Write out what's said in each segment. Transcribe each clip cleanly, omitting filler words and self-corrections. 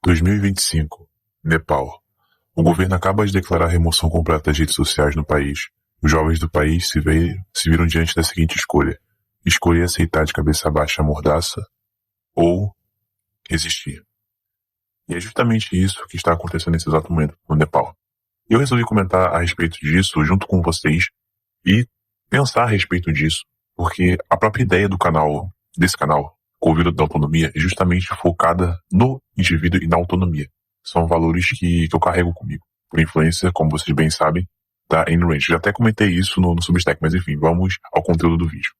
2025, Nepal. O governo acaba de declarar a remoção completa das redes sociais no país. Os jovens do país se viram diante da seguinte escolha: escolher aceitar de cabeça baixa a mordaça ou resistir. E é justamente isso que está acontecendo nesse exato momento no Nepal. Eu resolvi comentar a respeito disso junto com vocês e pensar a respeito disso, porque a própria ideia desse canal, Ouvido da Autonomia, é justamente focada no indivíduo e na autonomia. São valores que eu carrego comigo, por influência, como vocês bem sabem, da Ayn Rand. Já até comentei isso no Substack, mas enfim, vamos ao conteúdo do vídeo.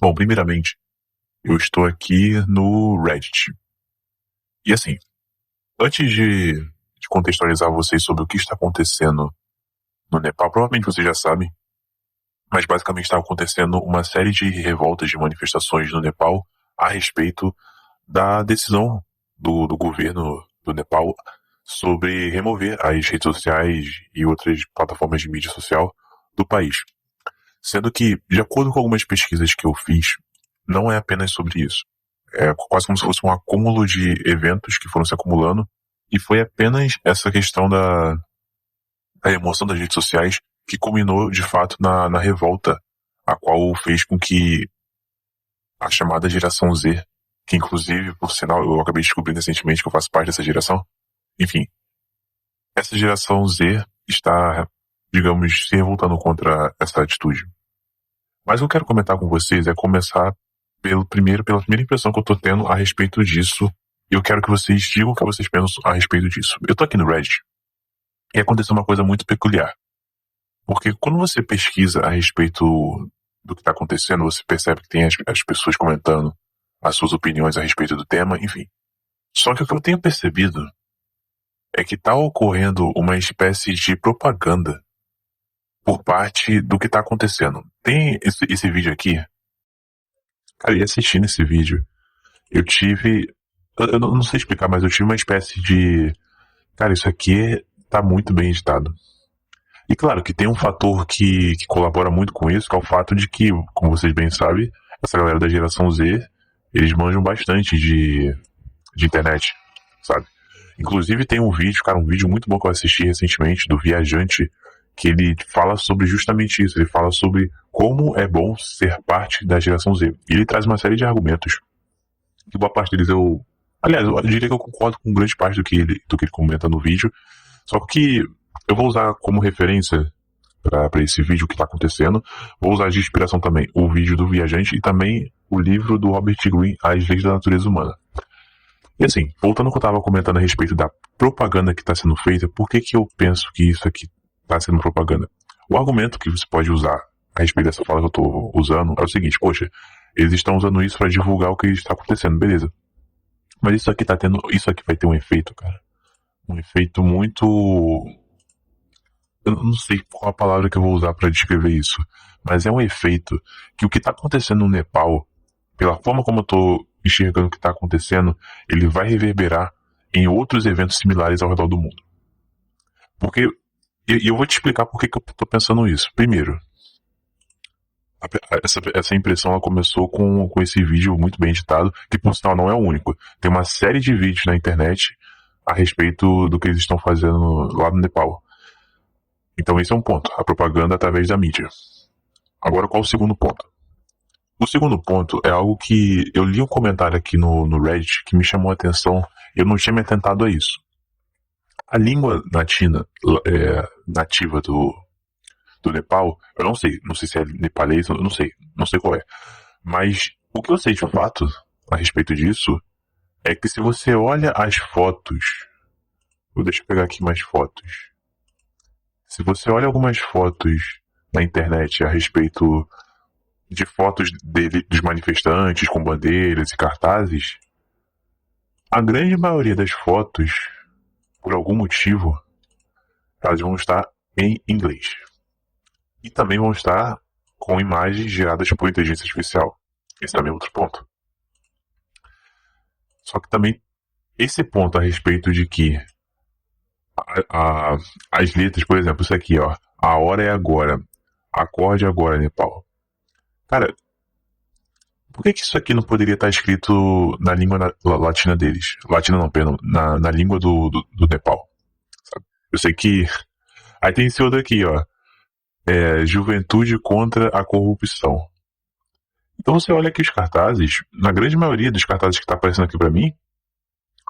Bom, primeiramente, eu estou aqui no Reddit. E assim, antes de contextualizar vocês sobre o que está acontecendo no Nepal, provavelmente vocês já sabem, mas basicamente está acontecendo uma série de revoltas, de manifestações no Nepal a respeito da decisão do governo do Nepal sobre remover as redes sociais e outras plataformas de mídia social do país. Sendo que, de acordo com algumas pesquisas que eu fiz, não é apenas sobre isso. É quase como se fosse um acúmulo de eventos que foram se acumulando, e foi apenas essa questão da remoção das redes sociais que culminou, de fato, na revolta, a qual fez com que a chamada geração Z, que inclusive, por sinal, eu acabei descobrindo recentemente que eu faço parte dessa geração, enfim, essa geração Z está, digamos, se revoltando contra essa atitude. Mas o que eu quero comentar com vocês é começar pela primeira impressão que eu tô tendo a respeito disso, e eu quero que vocês digam o que vocês pensam a respeito disso. Eu tô aqui no Reddit, e aconteceu uma coisa muito peculiar. Porque quando você pesquisa a respeito do que está acontecendo, você percebe que tem as pessoas comentando as suas opiniões a respeito do tema, enfim. Só que o que eu tenho percebido é que está ocorrendo uma espécie de propaganda por parte do que está acontecendo. Tem esse vídeo aqui. Cara, e assistindo esse vídeo, eu tive... Eu não sei explicar, mas eu tive uma espécie de... Cara, isso aqui tá muito bem editado. E claro que tem um fator que colabora muito com isso, que é o fato de que, como vocês bem sabem, essa galera da geração Z, eles manjam bastante de internet, sabe? Inclusive tem um vídeo, cara, um vídeo muito bom que eu assisti recentemente, do Viajante, que ele fala sobre justamente isso, ele fala sobre como é bom ser parte da geração Z. E ele traz uma série de argumentos, que boa parte deles Aliás, eu diria que eu concordo com grande parte do que ele comenta no vídeo, só que eu vou usar como referência para esse vídeo que está acontecendo, vou usar de inspiração também o vídeo do Viajante e também o livro do Robert Greene, As Leis da Natureza Humana. E assim, voltando ao que eu estava comentando a respeito da propaganda que está sendo feita, por que eu penso que isso aqui está sendo propaganda? O argumento que você pode usar a respeito dessa fala que eu estou usando é o seguinte: poxa, eles estão usando isso para divulgar o que está acontecendo, beleza. Mas isso aqui vai ter um efeito, cara. Um efeito muito... Eu não sei qual a palavra que eu vou usar para descrever isso, mas é um efeito que o que está acontecendo no Nepal, pela forma como eu estou enxergando o que está acontecendo, ele vai reverberar em outros eventos similares ao redor do mundo. Porque, e eu vou te explicar por que eu estou pensando isso. Primeiro, essa impressão ela começou com esse vídeo muito bem editado, que por sinal não é o único. Tem uma série de vídeos na internet a respeito do que eles estão fazendo lá no Nepal. Então esse é um ponto, a propaganda através da mídia. Agora, qual o segundo ponto? O segundo ponto é algo que eu li um comentário aqui no Reddit que me chamou a atenção, eu não tinha me atentado a isso. A língua nativa do Nepal, eu não sei se é nepalês, eu não sei qual é. Mas o que eu sei de fato a respeito disso é que se você olha as fotos, deixa eu pegar aqui mais fotos. Se você olha algumas fotos na internet a respeito de fotos dos manifestantes com bandeiras e cartazes, a grande maioria das fotos, por algum motivo, elas vão estar em inglês. E também vão estar com imagens geradas por inteligência artificial. Esse também é outro ponto. Só que também esse ponto a respeito de que as letras, por exemplo, isso aqui, ó, a hora é agora, acorde agora, Nepal. Cara, Por que isso aqui não poderia estar escrito na língua latina deles? Latina não, perdão, na língua do Nepal. Sabe? Eu sei que. Aí tem esse outro aqui, ó. Juventude contra a corrupção. Então você olha aqui os cartazes, na grande maioria dos cartazes que tá aparecendo aqui pra mim,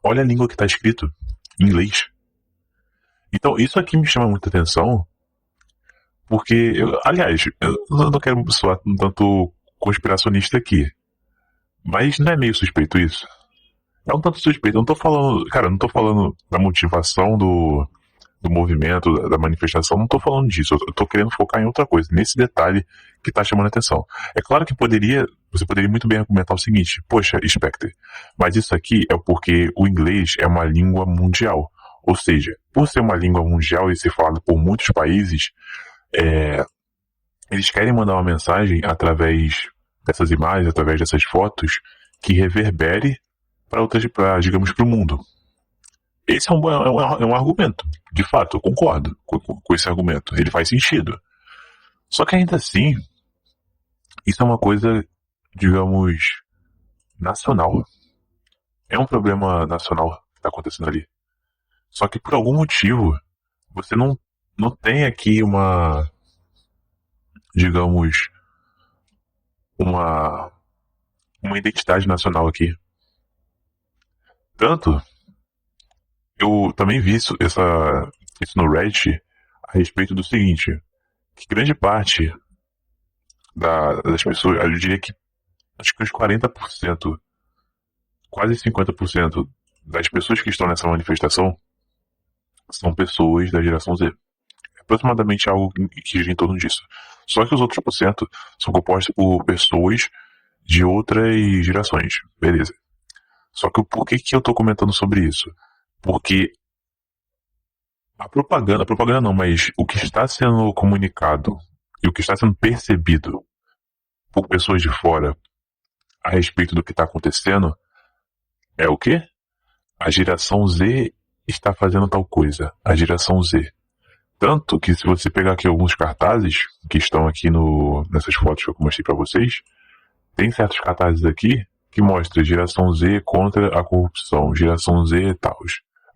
olha a língua que tá escrito, em inglês. Então isso aqui me chama muita atenção, porque, aliás, eu não quero soar um tanto conspiracionista aqui, mas não é meio suspeito isso? É um tanto suspeito. Eu não tô falando, cara, eu não tô falando da motivação do movimento, da manifestação, não tô falando disso. Eu tô querendo focar em outra coisa, nesse detalhe que tá chamando a atenção. É claro que você poderia muito bem argumentar o seguinte: poxa, Spectre, mas isso aqui é porque o inglês é uma língua mundial. Ou seja, por ser uma língua mundial e ser falada por muitos países, eles querem mandar uma mensagem através dessas imagens, através dessas fotos, que reverbere digamos, para o mundo. Esse é um argumento. De fato, eu concordo com esse argumento. Ele faz sentido. Só que ainda assim, isso é uma coisa, digamos, nacional. É um problema nacional que está acontecendo ali. Só que por algum motivo, você não tem aqui digamos, uma identidade nacional aqui. Tanto, eu também vi isso no Reddit a respeito do seguinte, que grande parte das pessoas, eu diria que acho que uns 40%, quase 50% das pessoas que estão nessa manifestação são pessoas da geração Z. É aproximadamente algo que gira em torno disso. Só que os outros % são compostos por pessoas de outras gerações. Beleza. Só que por que eu tô comentando sobre isso? Porque a propaganda não, mas o que está sendo comunicado e o que está sendo percebido por pessoas de fora a respeito do que está acontecendo é o quê? A geração Z está fazendo tal coisa. A geração Z. Tanto que se você pegar aqui alguns cartazes que estão aqui nessas fotos que eu mostrei para vocês, tem certos cartazes aqui que mostram geração Z contra a corrupção, geração Z e tal,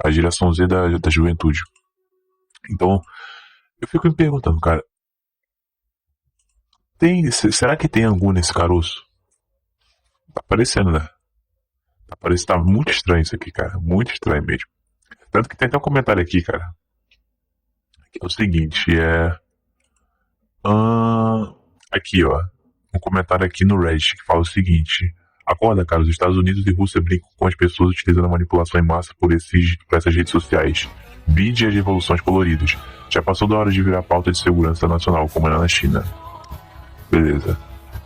a geração Z da juventude. Então, eu fico me perguntando, cara, será que tem algum nesse caroço? Tá parecendo, né? Tá muito estranho isso aqui, cara, muito estranho mesmo. Tanto que tem até um comentário aqui, cara, que é o seguinte, aqui, ó, um comentário aqui no Reddit que fala o seguinte: acorda, cara, os Estados Unidos e Rússia brincam com as pessoas utilizando a manipulação em massa por essas redes sociais. Vide as revoluções coloridas. Já passou da hora de virar pauta de segurança nacional, como é na China. Beleza.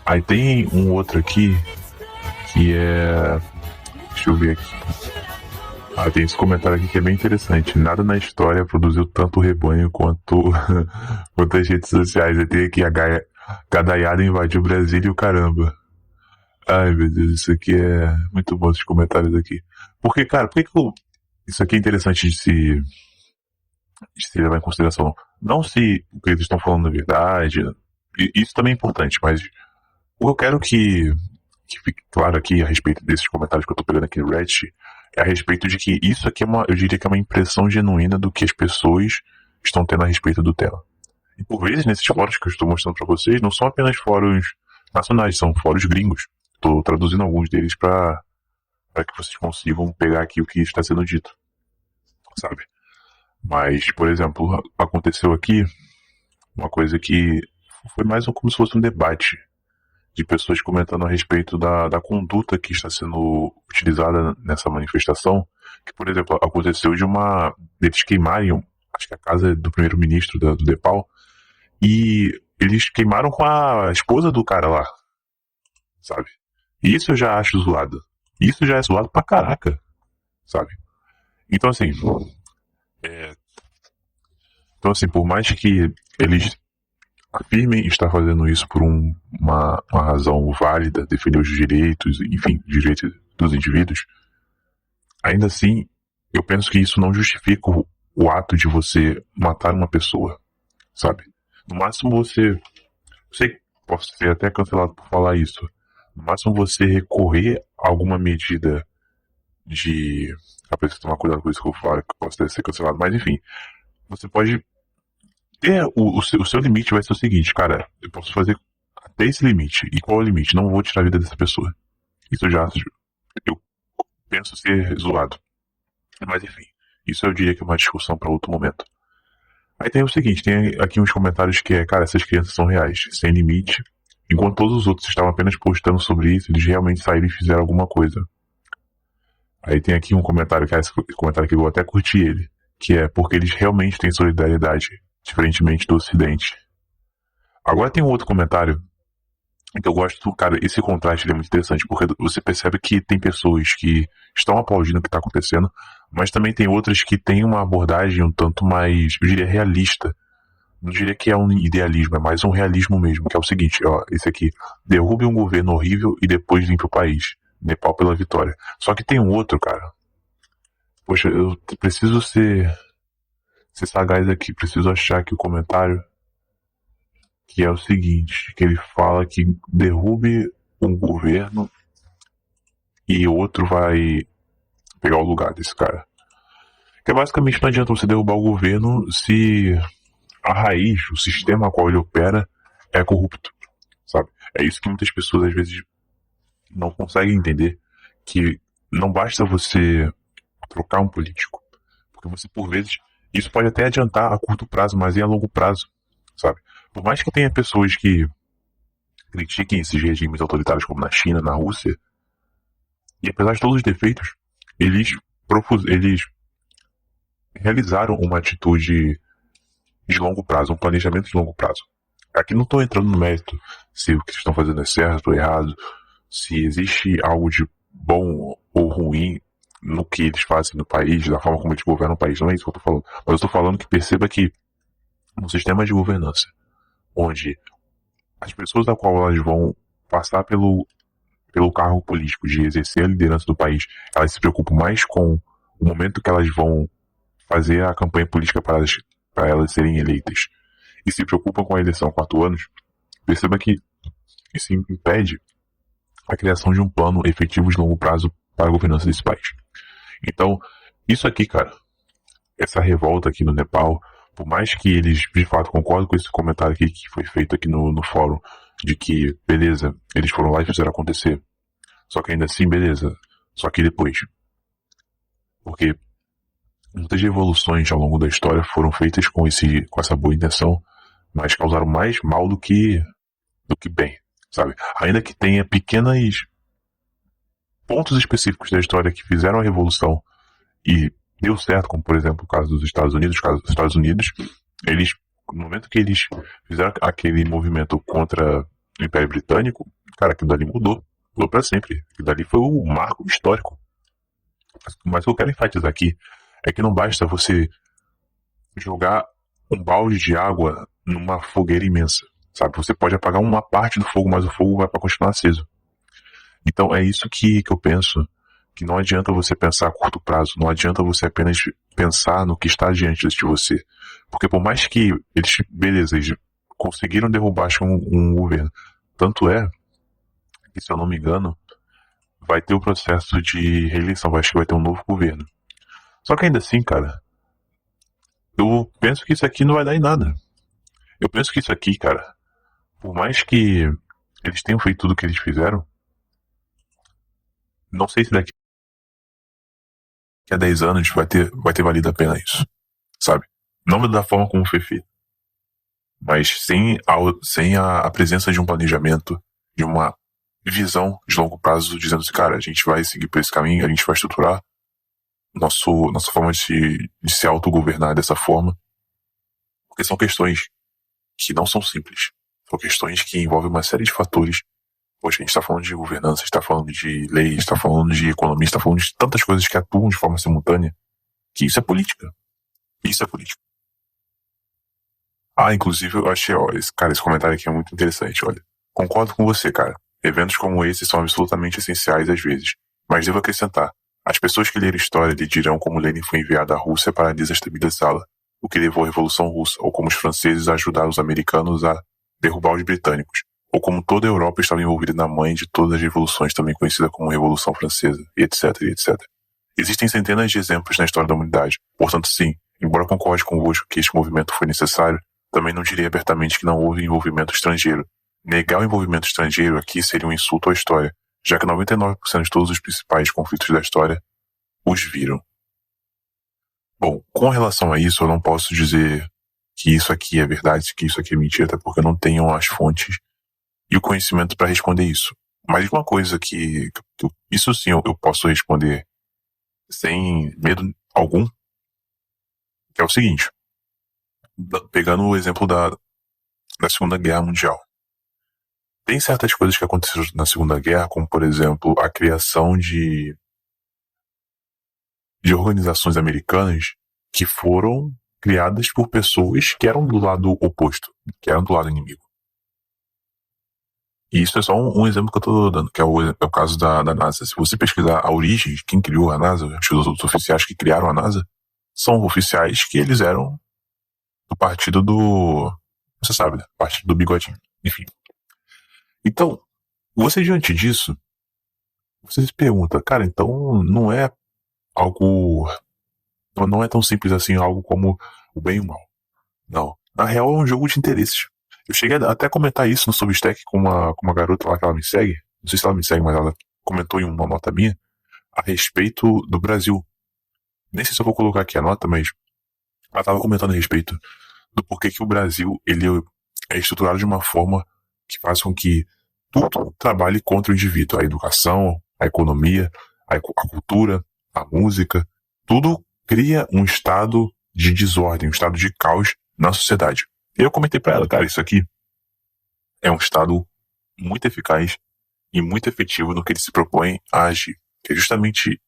Aí tem um outro aqui, que é... deixa eu ver aqui. Tem esse comentário aqui que é bem interessante. Nada na história produziu tanto rebanho quanto as redes sociais. Aí tem aqui a gadaiada invadiu Brasília e o caramba. Ai, meu Deus, isso aqui é muito bom, esses comentários aqui. Porque, cara, isso aqui é interessante de se levar em consideração. Não se o que eles estão falando é verdade, isso também é importante, mas o que eu quero que fique claro aqui a respeito desses comentários que eu tô pegando aqui no Reddit é a respeito de que isso aqui eu diria que é uma impressão genuína do que as pessoas estão tendo a respeito do tema. E por vezes, nesses fóruns que eu estou mostrando para vocês, não são apenas fóruns nacionais, são fóruns gringos. Estou traduzindo alguns deles para que vocês consigam pegar aqui o que está sendo dito, sabe? Mas, por exemplo, aconteceu aqui uma coisa que foi mais como se fosse um debate de pessoas comentando a respeito da conduta que está sendo utilizada nessa manifestação, que, por exemplo, aconteceu deles queimarem, acho que a casa do primeiro-ministro do Nepal, e eles queimaram com a esposa do cara lá, sabe? E isso eu já acho zoado. Isso já é zoado pra caraca, sabe? Então assim, por mais que eles afirmem estar fazendo isso por uma razão válida, defender os direitos, enfim, direitos dos indivíduos, ainda assim, eu penso que isso não justifica o ato de você matar uma pessoa, sabe? No máximo você posso ser até cancelado por falar isso, No máximo você recorrer a alguma medida de... A pessoa tomar cuidado com isso que eu falo, que possa ser cancelado. Mas enfim, você pode ter... O seu limite vai ser o seguinte, cara, eu posso fazer até esse limite. E qual é o limite? Não vou tirar a vida dessa pessoa. Isso eu penso ser zoado. Mas enfim, isso eu diria que é uma discussão para outro momento. Aí tem o seguinte, tem aqui uns comentários que é, cara, essas crianças são reais, sem limite. Enquanto todos os outros estavam apenas postando sobre isso, eles realmente saíram e fizeram alguma coisa. Aí tem aqui um comentário, que é esse comentário que eu vou até curtir ele, que é porque eles realmente têm solidariedade, diferentemente do Ocidente. Agora tem um outro comentário que eu gosto, cara, esse contraste é muito interessante, porque você percebe que tem pessoas que estão aplaudindo o que está acontecendo, mas também tem outras que têm uma abordagem um tanto mais, eu diria, realista. Não diria que é um idealismo, é mais um realismo mesmo, que é o seguinte, ó, esse aqui, derrube um governo horrível e depois limpe o país. Nepal pela vitória. Só que tem um outro, cara. Poxa, eu preciso ser sagaz aqui, preciso achar aqui o comentário, que é o seguinte, que ele fala que derrube um governo e outro vai pegar o lugar desse cara. Que basicamente não adianta você derrubar o governo se a raiz, o sistema a qual ele opera é corrupto, sabe? É isso que muitas pessoas às vezes não conseguem entender, que não basta você trocar um político, porque você por vezes, isso pode até adiantar a curto prazo, mas é a longo prazo, sabe? Por mais que tenha pessoas que critiquem esses regimes autoritários como na China, na Rússia, e apesar de todos os defeitos, eles realizaram uma atitude de longo prazo, um planejamento de longo prazo. Aqui não estou entrando no mérito se o que estão fazendo é certo ou errado, se existe algo de bom ou ruim no que eles fazem no país, da forma como eles governam o país, não é isso que eu estou falando. Mas eu estou falando que perceba que um sistema de governança, onde as pessoas da qual elas vão passar pelo cargo político de exercer a liderança do país, elas se preocupam mais com o momento que elas vão fazer a campanha política para elas serem eleitas e se preocupam com a eleição há 4 anos, perceba que isso impede a criação de um plano efetivo de longo prazo para a governança desse país. Então, isso aqui, cara, essa revolta aqui no Nepal, por mais que eles de fato concordem com esse comentário aqui que foi feito aqui no fórum, de que, beleza, eles foram lá e fizeram acontecer, só que ainda assim, beleza, só que depois. Porque muitas revoluções ao longo da história foram feitas com essa boa intenção, mas causaram mais mal do que bem, sabe? Ainda que tenha pequenos pontos específicos da história que fizeram a revolução e deu certo, como por exemplo o caso dos Estados Unidos. Eles, no momento que eles fizeram aquele movimento contra o Império Britânico, cara, aquilo dali mudou para sempre. Aquilo dali foi um marco histórico. Mas o que eu quero enfatizar aqui é que não basta você jogar um balde de água numa fogueira imensa, sabe? Você pode apagar uma parte do fogo, mas o fogo vai para continuar aceso. Então é isso que eu penso, que não adianta você pensar a curto prazo, não adianta você apenas pensar no que está diante de você. Porque por mais que eles conseguiram derrubar um governo, tanto é que, se eu não me engano, vai ter o processo de reeleição, acho que vai ter um novo governo. Só que ainda assim, cara, eu penso que isso aqui não vai dar em nada. Eu penso que isso aqui, cara, por mais que eles tenham feito tudo o que eles fizeram, não sei se daqui a 10 anos vai ter valido a pena isso, sabe? Não da forma como foi feito, mas sem a presença de um planejamento, de uma visão de longo prazo, dizendo assim, cara, a gente vai seguir por esse caminho, a gente vai estruturar nossa forma de se autogovernar dessa forma, porque são questões que não são simples, são questões que envolvem uma série de fatores. Poxa, a gente está falando de governança, está falando de leis, está falando de economia, está falando de tantas coisas que atuam de forma simultânea, que isso é política. Isso é política. Ah, inclusive eu achei, ó, esse comentário aqui é muito interessante, olha. Concordo com você, cara. Eventos como esse são absolutamente essenciais às vezes, mas devo acrescentar, as pessoas que leram história lhe dirão como Lenin foi enviado à Rússia para desestabilizá-la, o que levou à Revolução Russa, ou como os franceses ajudaram os americanos a derrubar os britânicos, ou como toda a Europa estava envolvida na mãe de todas as revoluções, também conhecida como Revolução Francesa, e etc, e etc. Existem centenas de exemplos na história da humanidade. Portanto, sim, embora concorde convosco que este movimento foi necessário, também não diria abertamente que não houve envolvimento estrangeiro. Negar o envolvimento estrangeiro aqui seria um insulto à história, já que 99% de todos os principais conflitos da história os viram. Bom, com relação a isso, eu não posso dizer que isso aqui é verdade, que isso aqui é mentira, até porque eu não tenho as fontes e o conhecimento para responder isso. Mas uma coisa isso sim eu posso responder sem medo algum, que é o seguinte, pegando o exemplo da Segunda Guerra Mundial. Tem certas coisas que aconteceram na Segunda Guerra, como, por exemplo, a criação de organizações americanas que foram criadas por pessoas que eram do lado oposto, que eram do lado inimigo. E isso é só um exemplo que eu estou dando, que é o caso da NASA. Se você pesquisar a origem de quem criou a NASA, os oficiais que criaram a NASA, são oficiais que eles eram do partido você sabe, né? Partido do bigodinho. Enfim. Então, você diante disso, você se pergunta, cara, então não é algo... Não é tão simples assim, algo como o bem e o mal. Não. Na real, é um jogo de interesses. Eu cheguei até a comentar isso no Substack com uma garota lá que ela me segue. Não sei se ela me segue, mas ela comentou em uma nota minha a respeito do Brasil. Nem sei se eu vou colocar aqui a nota, mas ela estava comentando a respeito do porquê que o Brasil ele é estruturado de uma forma que faz com que tudo trabalhe contra o indivíduo. A educação, a economia, a cultura, a música, tudo cria um estado de desordem, um estado de caos na sociedade. E eu comentei pra ela, cara, isso aqui é um estado muito eficaz e muito efetivo no que ele se propõe a agir, que é justamente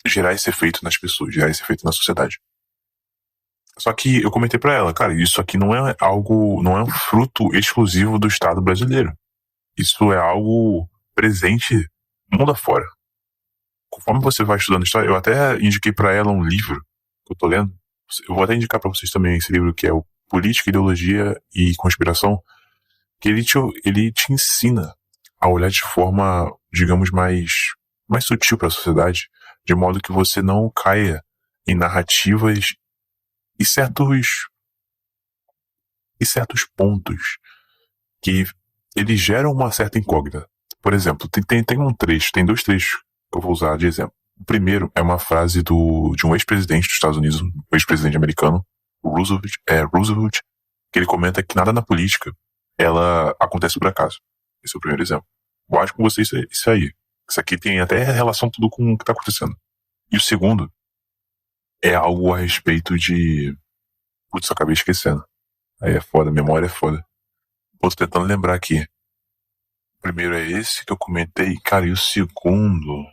gerar esse efeito nas pessoas, gerar esse efeito na sociedade. Só que eu comentei pra ela, cara, isso aqui não é um fruto exclusivo do Estado brasileiro. Isso é algo presente mundo afora. Conforme você vai estudando história, eu até indiquei pra ela um livro que eu tô lendo. Eu vou até indicar pra vocês também esse livro, que é o Política, Ideologia e Conspiração, que ele te ensina a olhar de forma, digamos, mais sutil para a sociedade, de modo que você não caia em narrativas e certos pontos que eles geram uma certa incógnita. Por exemplo, tem dois trechos que eu vou usar de exemplo. O primeiro é uma frase de um ex-presidente dos Estados Unidos, um ex-presidente americano, Roosevelt, que ele comenta que nada na política ela acontece por acaso. Esse é o primeiro exemplo. Eu acho com vocês isso aí. Isso aqui tem até relação tudo com o que está acontecendo. E o segundo é algo a respeito de... Putz, acabei esquecendo. Aí é foda, a memória é foda. Tô tentando lembrar aqui. O primeiro é esse que eu comentei, cara, e o segundo...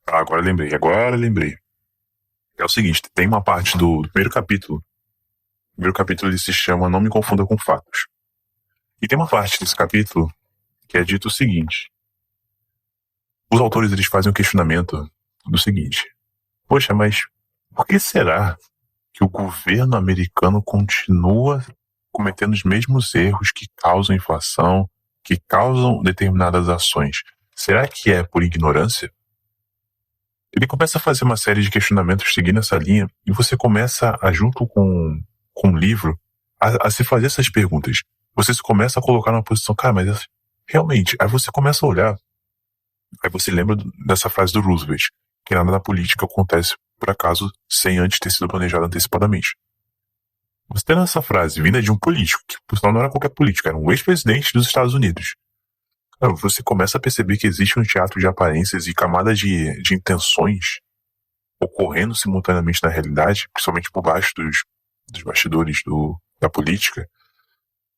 agora lembrei. É o seguinte, tem uma parte do primeiro capítulo. O primeiro capítulo ele se chama Não Me Confunda com Fatos. E tem uma parte desse capítulo que é dito o seguinte. Os autores eles fazem um questionamento do seguinte. Poxa, mas por que será que o governo americano continua cometendo os mesmos erros que causam inflação, que causam determinadas ações? Será que é por ignorância? Ele começa a fazer uma série de questionamentos seguindo essa linha e você começa, junto com o livro, a se fazer essas perguntas. Você se começa a colocar numa posição, cara, mas realmente, aí você começa a olhar, aí você lembra dessa frase do Roosevelt, que nada na política acontece por acaso sem antes ter sido planejado antecipadamente. Você tendo essa frase vinda de um político, que por sinal não era qualquer político, era um ex-presidente dos Estados Unidos. Você começa a perceber que existe um teatro de aparências e camadas de intenções ocorrendo simultaneamente na realidade, principalmente por baixo dos bastidores da política,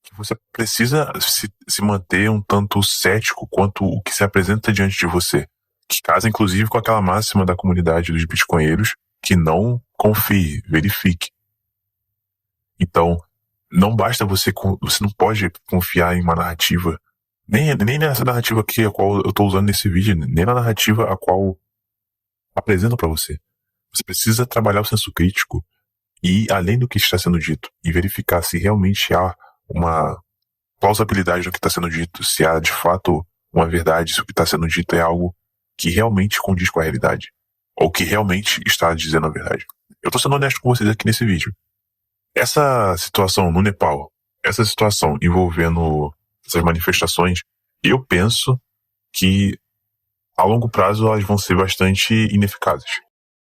que você precisa se manter um tanto cético quanto o que se apresenta diante de você, que casa inclusive com aquela máxima da comunidade dos bitcoinheiros, que não confie, verifique. Então, não basta você não pode confiar em uma narrativa, nem nessa narrativa aqui a qual eu estou usando nesse vídeo, nem na narrativa a qual apresento para você. Você precisa trabalhar o senso crítico e além do que está sendo dito, e verificar se realmente há uma plausibilidade do que está sendo dito, se há de fato uma verdade, se o que está sendo dito é algo que realmente condiz com a realidade, ou que realmente está dizendo a verdade. Eu tô sendo honesto com vocês aqui nesse vídeo. Essa situação no Nepal, essa situação envolvendo essas manifestações, eu penso que a longo prazo elas vão ser bastante ineficazes.